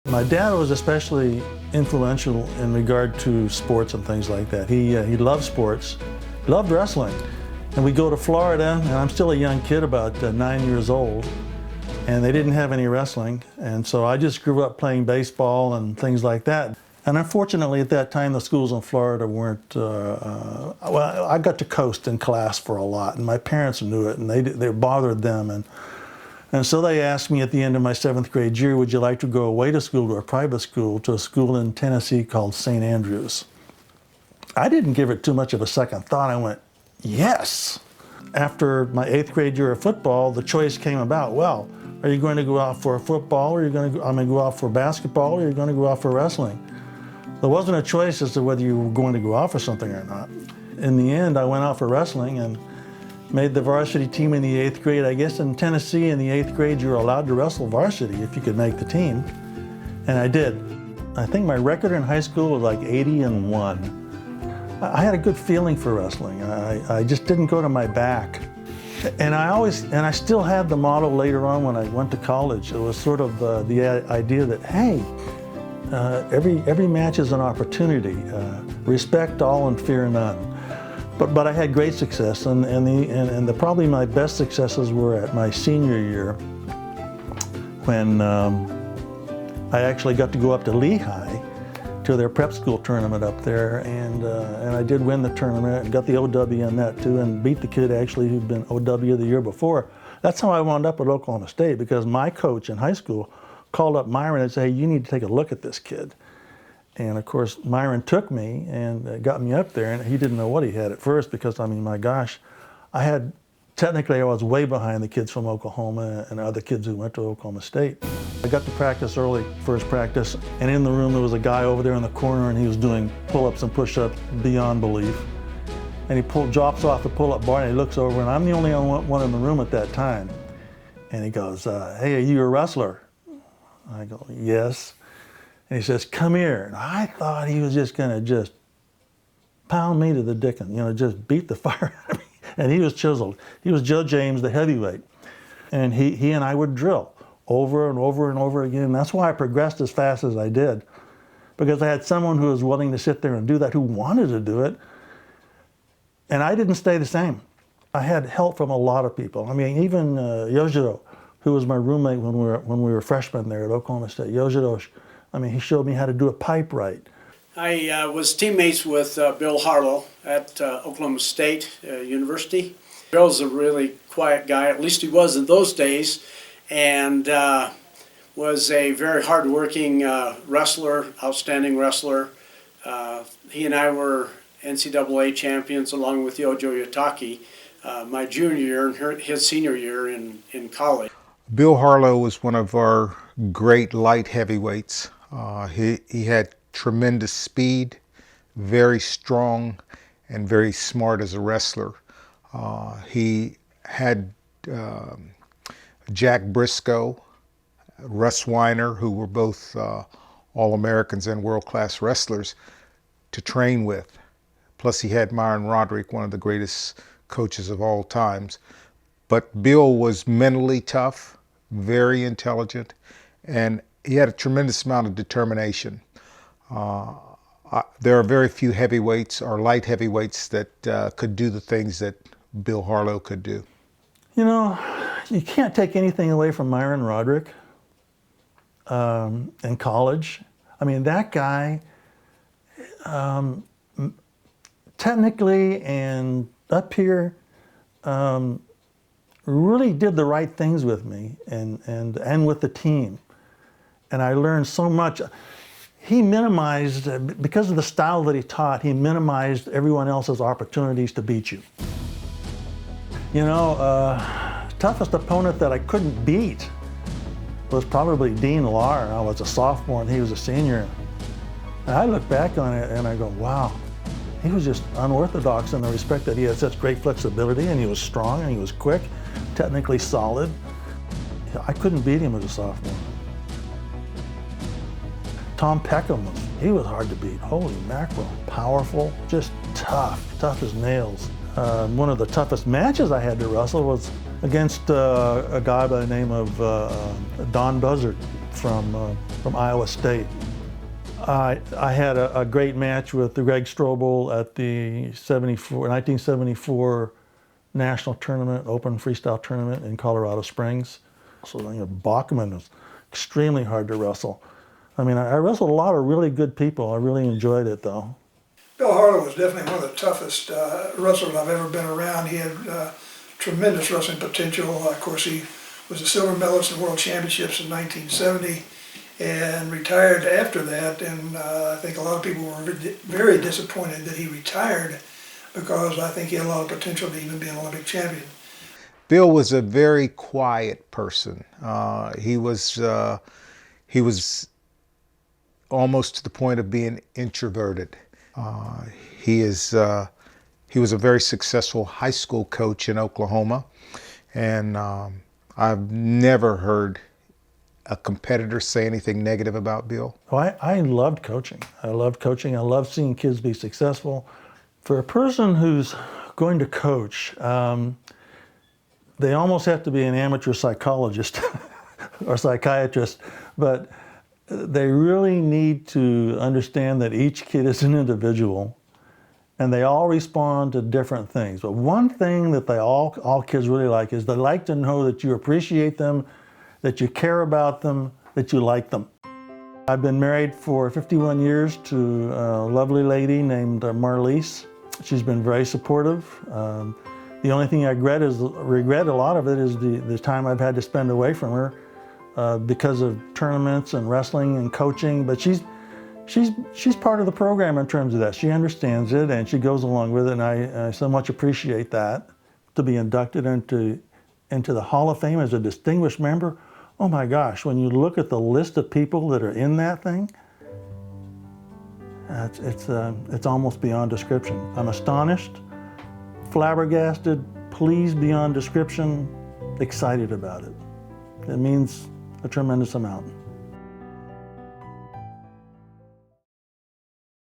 My dad was especially influential in regard to sports and things like that. He loved sports, loved wrestling. And we go to Florida, and I'm still a young kid, about 9 years old, and they didn't have any wrestling. And so I just grew up playing baseball and things like that. And unfortunately, at that time, the schools in Florida weren't, well, I got to coast in class for a lot, and my parents knew it, and they bothered them. And so they asked me at the end of my 7th grade year, would you like to go away to school, to a private school, to a school in Tennessee called St. Andrews? I didn't give it too much of a second thought. I went, yes. After my 8th grade year of football, the choice came about, well, are you going to go out for football, or are you going to go out for basketball, or are you going to go out for wrestling? There wasn't a choice as to whether you were going to go out for something or not. In the end, I went out for wrestling and made the varsity team in the 8th grade. I guess in Tennessee in the 8th grade you were allowed to wrestle varsity if you could make the team. And I did. I think my record in high school was like 80-1. I had a good feeling for wrestling. I just didn't go to my back. And I still had the motto later on when I went to college. It was sort of the idea that, hey, every match is an opportunity. Respect all and fear none. But I had great success, and probably my best successes were at my senior year, when I actually got to go up to Lehigh to their prep school tournament up there, and I did win the tournament and got the OW in that too, and beat the kid actually who'd been OW the year before. That's how I wound up at Oklahoma State, because my coach in high school called up Myron and said, hey, you need to take a look at this kid. And of course, Myron took me and got me up there, and he didn't know what he had at first, because, I mean, my gosh, technically I was way behind the kids from Oklahoma and other kids who went to Oklahoma State. I got to practice early, first practice, and in the room there was a guy over there in the corner, and he was doing pull-ups and push-ups beyond belief. And he drops off the pull-up bar, and he looks over, and I'm the only one in the room at that time. And he goes, hey, are you a wrestler? I go, yes. And he says, come here. And I thought he was just gonna just pound me to the dickens, just beat the fire out of me. And he was chiseled. He was Joe James, the heavyweight. And he and I would drill over and over and over again. And that's why I progressed as fast as I did, because I had someone who was willing to sit there and do that, who wanted to do it. And I didn't stay the same. I had help from a lot of people. I mean, even Yojiro, who was my roommate when we were freshmen there at Oklahoma State. Yojiro, I mean, he showed me how to do a pipe right. I was teammates with Bill Harlow at Oklahoma State University. Bill's a really quiet guy, at least he was in those days, and was a very hard-working wrestler, outstanding wrestler. He and I were NCAA champions along with Yojo Yotaki my junior year and his senior year in college. Bill Harlow was one of our great light heavyweights. He had tremendous speed, very strong, and very smart as a wrestler. He had Jack Briscoe, Russ Weiner, who were both All-Americans and world-class wrestlers, to train with. Plus he had Myron Roderick, one of the greatest coaches of all times. But Bill was mentally tough, very intelligent, and he had a tremendous amount of determination. There are very few heavyweights or light heavyweights that could do the things that Bill Harlow could do. You can't take anything away from Myron Roderick in college. I mean, that guy, technically and up here, really did the right things with me and with the team. And I learned so much. He minimized, because of the style that he taught, he minimized everyone else's opportunities to beat you. Toughest opponent that I couldn't beat was probably Dean Lahr. I was a sophomore and he was a senior. And I look back on it and I go, wow, he was just unorthodox in the respect that he had such great flexibility, and he was strong and he was quick, technically solid. I couldn't beat him as a sophomore. Tom Peckham, he was hard to beat. Holy mackerel, powerful, just tough as nails. One of the toughest matches I had to wrestle was against a guy by the name of Don Buzzard from Iowa State. I had a great match with Greg Strobel at the 1974 National Tournament, Open Freestyle Tournament in Colorado Springs. So Bachman was extremely hard to wrestle. I mean, I wrestled a lot of really good people. I really enjoyed it, though. Bill Harlow was definitely one of the toughest wrestlers I've ever been around. He had tremendous wrestling potential. Of course, he was a silver medalist in World Championships in 1970 and retired after that. And I think a lot of people were very disappointed that he retired, because I think he had a lot of potential to even be an Olympic champion. Bill was a very quiet person. He was almost to the point of being introverted. He was a very successful high school coach in Oklahoma, and I've never heard a competitor say anything negative about Bill. Well, I loved coaching. I loved coaching. I loved seeing kids be successful. For a person who's going to coach, they almost have to be an amateur psychologist or psychiatrist, but they really need to understand that each kid is an individual and they all respond to different things. But one thing that all kids really like is they like to know that you appreciate them, that you care about them, that you like them. I've been married for 51 years to a lovely lady named Marlise. She's been very supportive. The only thing I regret a lot of it is the time I've had to spend away from her because of tournaments and wrestling and coaching. But she's part of the program in terms of that. She understands it and she goes along with it, and I so much appreciate that. To be inducted into the Hall of Fame as a distinguished member, oh my gosh, when you look at the list of people that are in that thing, it's almost beyond description. I'm astonished, flabbergasted, pleased beyond description, excited about it. It means a tremendous amount.